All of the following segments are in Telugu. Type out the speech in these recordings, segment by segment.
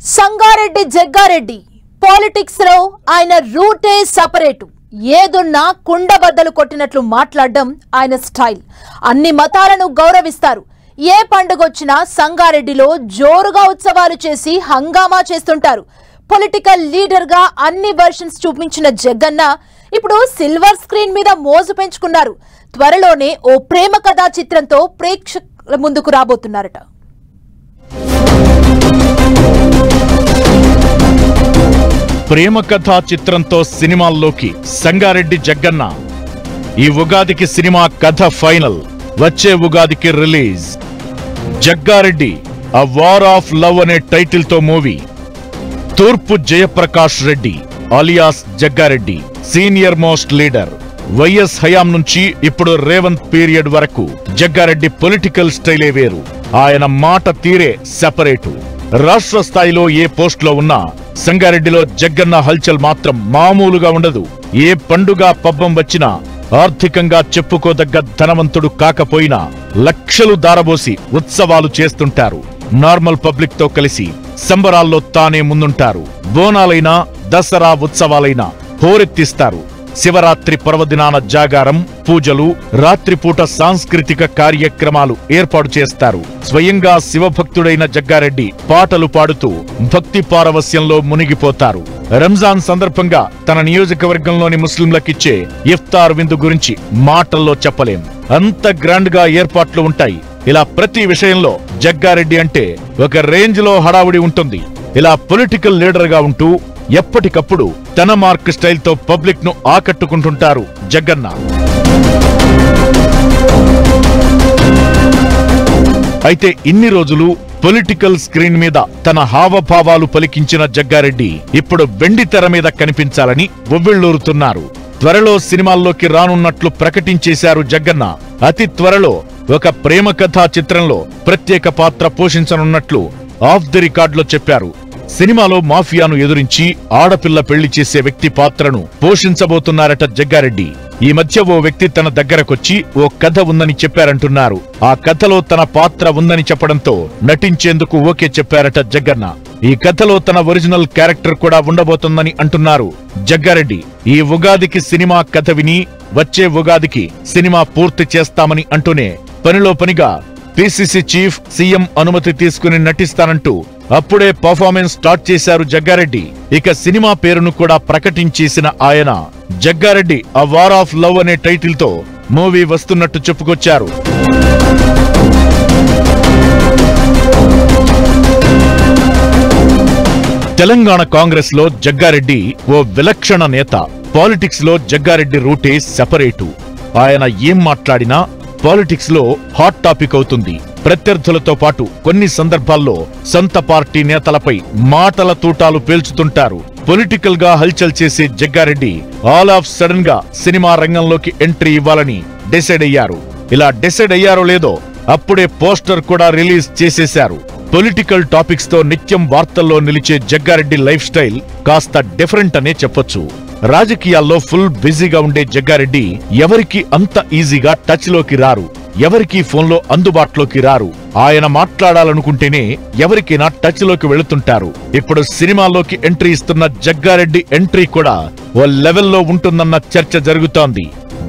సంగారెడ్డి జగ్గారెడ్డి పాలిటిక్స్ లో ఆయన రూటే సెపరేట్. ఏదున్నా కుండబద్దలు కొట్టినట్లు మాట్లాడడం ఆయన స్టైల్. అన్ని మతాలను గౌరవిస్తారు. ఏ పండుగొచ్చినా సంగారెడ్డిలో జోరుగా ఉత్సవాలు చేసి హంగామా చేస్తుంటారు. పొలిటికల్ లీడర్ గా అన్ని వర్షన్స్ చూపించిన జగ్గన్న ఇప్పుడు సిల్వర్ స్క్రీన్ మీద మోజు పెంచుకున్నారు. త్వరలోనే ఓ ప్రేమ కథా చిత్రంతో ప్రేక్షకుల ముందుకు రాబోతున్నారట. ప్రేమ కథా చిత్రంతో సినిమాల్లోకి సంగారెడ్డి జగ్గన్న. ఈ ఉగాదికి సినిమా కథ ఫైనల్. వచ్చే ఉగాదికి release. Jaggareddy a war of love అనే టైటిల్ తో movie. Turpu Jayaprakash Reddy alias Jaggareddy senior most leader. YS హయాం నుంచి ఇప్పుడు రేవంత్ పీరియడ్ వరకు జగ్గారెడ్డి పొలిటికల్ స్టైలే వేరు. ఆయన మాట తీరే సెపరేటు. రాష్ట్ర స్థాయిలో ఏ పోస్ట్లో ఉన్నా సంగారెడ్డిలో జగ్గన్న హల్చల్ మాత్రం మామూలుగా ఉండదు. ఏ పండుగ పబ్బం వచ్చినా ఆర్థికంగా చెప్పుకోదగ్గ ధనవంతుడు కాకపోయినా లక్షలు దారబోసి ఉత్సవాలు చేస్తుంటారు. నార్మల్ పబ్లిక్ తో కలిసి సంబరాల్లో తానే ముందుంటారు. బోనాలైనా దసరా ఉత్సవాలైనా హోరెత్తిస్తారు. శివరాత్రి పర్వదినాన జాగారం, పూజలు, రాత్రిపూట సాంస్కృతిక కార్యక్రమాలు ఏర్పాటు చేస్తారు. స్వయంగా శివభక్తుడైన జగ్గారెడ్డి పాటలు పాడుతూ భక్తి పారవస్యంలో మునిగిపోతారు. రంజాన్ సందర్భంగా తన నియోజకవర్గంలోని ముస్లింలకిచ్చే ఇఫ్తార్ విందు గురించి మాటల్లో చెప్పలేం. అంత గ్రాండ్ గా ఏర్పాట్లు ఉంటాయి. ఇలా ప్రతి విషయంలో జగ్గారెడ్డి అంటే ఒక రేంజ్ లో హడావుడి ఉంటుంది. ఇలా పొలిటికల్ లీడర్ గా ఉంటూ ఎప్పటికప్పుడు తన మార్క్ స్టైల్ తో పబ్లిక్ ను ఆకట్టుకుంటుంటారు జగ్గన్న. అయితే ఇన్ని రోజులు పొలిటికల్ స్క్రీన్ మీద తన హావభావాలు పలికించిన జగ్గారెడ్డి ఇప్పుడు వెండి తెర మీద కనిపించాలని ఉవ్విళ్లూరుతున్నారు. త్వరలో సినిమాల్లోకి రానున్నట్లు ప్రకటించేశారు జగ్గన్న. అతి త్వరలో ఒక ప్రేమ కథా చిత్రంలో ప్రత్యేక పాత్ర పోషించనున్నట్లు ఆఫ్ ది రికార్డ్ లో చెప్పారు. సినిమాలో మాఫియాను ఎదురించి ఆడపిల్ల పెళ్లి చేసే వ్యక్తి పాత్రను పోషించబోతున్నారట జగ్గారెడ్డి. ఈ మధ్య ఓ వ్యక్తి తన దగ్గరకొచ్చి ఓ కథ ఉందని చెప్పారంటున్నారు. ఆ కథలో తన పాత్ర ఉందని చెప్పడంతో నటించేందుకు ఓకే చెప్పారట జగ్గన్న. ఈ కథలో తన ఒరిజినల్ క్యారెక్టర్ కూడా ఉండబోతోందని అంటున్నారు జగ్గారెడ్డి. ఈ ఉగాదికి సినిమా కథ విని వచ్చే ఉగాదికి సినిమా పూర్తి చేస్తామని అంటూనే పనిలో పనిగా పిసిసి చీఫ్, సీఎం అనుమతి తీసుకుని నటిస్తానంటూ అప్పుడే పర్ఫార్మెన్స్ స్టార్ట్ చేశారు జగ్గారెడ్డి. ఇక సినిమా పేరును కూడా ప్రకటించేసిన ఆయన Jaggareddy a war of love అనే టైటిల్ తో మూవీ వస్తున్నట్టు చెప్పుకొచ్చారు. తెలంగాణ కాంగ్రెస్ లో జగ్గారెడ్డి ఓ విలక్షణ నేత. పాలిటిక్స్ లో జగ్గారెడ్డి రూటే సెపరేటు. ఆయన ఏం మాట్లాడినా పాలిటిక్స్ లో హాట్ టాపిక్ అవుతుంది. ప్రత్యర్థులతో పాటు కొన్ని సందర్భాల్లో సొంత పార్టీ నేతలపై మాటల తూటాలు పేల్చుతుంటారు. పొలిటికల్ గా హల్చల్ చేసే జగ్గారెడ్డి ఆల్ ఆఫ్ సడన్ గా సినిమా రంగంలోకి ఎంట్రీ ఇవ్వాలని డిసైడ్ అయ్యారు. ఇలా డిసైడ్ అయ్యారో లేదో అప్పుడే పోస్టర్ కూడా రిలీజ్ చేసేశారు. పొలిటికల్ టాపిక్స్ తో నిత్యం వార్తల్లో నిలిచే జగ్గారెడ్డి లైఫ్ స్టైల్ కాస్త డిఫరెంట్ అనే చెప్పొచ్చు. రాజకీయాల్లో ఫుల్ బిజీగా ఉండే జగ్గారెడ్డి ఎవరికి అంత ఈజీగా టచ్ లోకి రారు. ఎవరికి ఫోన్లో అందుబాటులోకి రారు. ఆయన మాట్లాడాలనుకుంటేనే ఎవరికైనా టచ్ లోకి వెళుతుంటారు. ఇప్పుడు సినిమాలోకి ఎంట్రీ ఇస్తున్న జగ్గారెడ్డి ఎంట్రీ కూడా ఓ లెవెల్లో ఉంటుందన్న చర్చ జరుగుతోంది.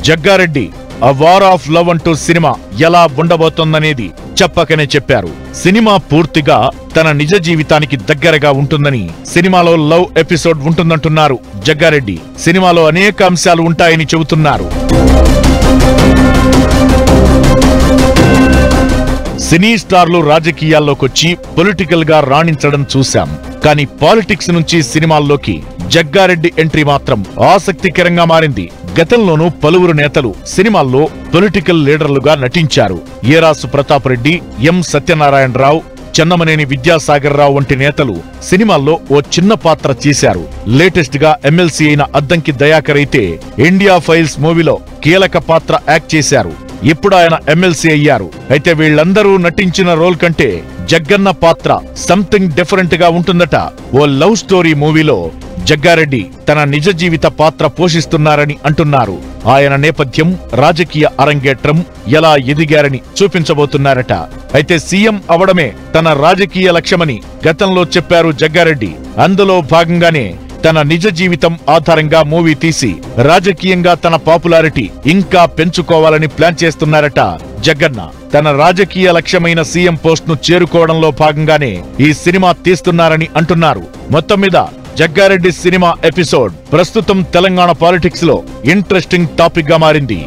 Jaggareddy a war of love అంటూ సినిమా ఎలా ఉండబోతోందనేది చెప్పకనే చెప్పారు. సినిమా పూర్తిగా తన నిజ జీవితానికి దగ్గరగా ఉంటుందని, సినిమాలో లవ్ ఎపిసోడ్ ఉంటుందంటున్నారు జగ్గారెడ్డి. సినిమాలో అనేక అంశాలు ఉంటాయని చెబుతున్నారు. సినీ స్టార్లు రాజకీయాల్లోకొచ్చి పొలిటికల్ గా రాణించడం చూశాం. కానీ పాలిటిక్స్ నుంచి సినిమాల్లోకి జగ్గారెడ్డి ఎంట్రీ మాత్రం ఆసక్తికరంగా మారింది. గతంలోనూ పలువురు నేతలు సినిమాల్లో పొలిటికల్ లీడర్లుగా నటించారు. ఏరాసు ప్రతాప్ రెడ్డి, ఎం సత్యనారాయణరావు, చెన్నమనేని విద్యాసాగర్ రావు వంటి నేతలు సినిమాల్లో ఓ చిన్న పాత్ర చేశారు. లేటెస్ట్ గా ఎమ్మెల్సీ అయిన అద్దంకి దయాకర్ అయితే ఇండియా ఫైల్స్ మూవీలో కీలక పాత్ర యాక్ట్ చేశారు. ఇప్పుడు ఆయన ఎమ్మెల్సీ అయ్యారు. అయితే వీళ్లందరూ నటించిన రోల్ కంటే జగ్గన్న పాత్ర సంథింగ్ డిఫరెంట్ గా ఉంటుందట. ఓ లవ్ స్టోరీ మూవీలో జగ్గారెడ్డి తన నిజ జీవిత పాత్ర పోషిస్తున్నారని అంటున్నారు. ఆయన నేపథ్యం, రాజకీయ అరంగేట్రం, ఎలా ఎదిగారని చూపించబోతున్నారట. అయితే సీఎం అవడమే తన రాజకీయ లక్ష్యమని గతంలో చెప్పారు జగ్గారెడ్డి. అందులో భాగంగానే తన నిజ జీవితం ఆధారంగా మూవీ తీసి రాజకీయంగా తన పాపులారిటీ ఇంకా పెంచుకోవాలని ప్లాన్ చేస్తున్నారట జగ్గన్న. తన రాజకీయ లక్ష్యమైన సీఎం పోస్ట్ ను చేరుకోవడంలో భాగంగానే ఈ సినిమా తీస్తున్నారని అంటున్నారు. మొత్తం మీద జగ్గారెడ్డి సినిమా ఎపిసోడ్ ప్రస్తుతం తెలంగాణ పాలిటిక్స్ లో ఇంట్రెస్టింగ్ టాపిక్ గా మారింది.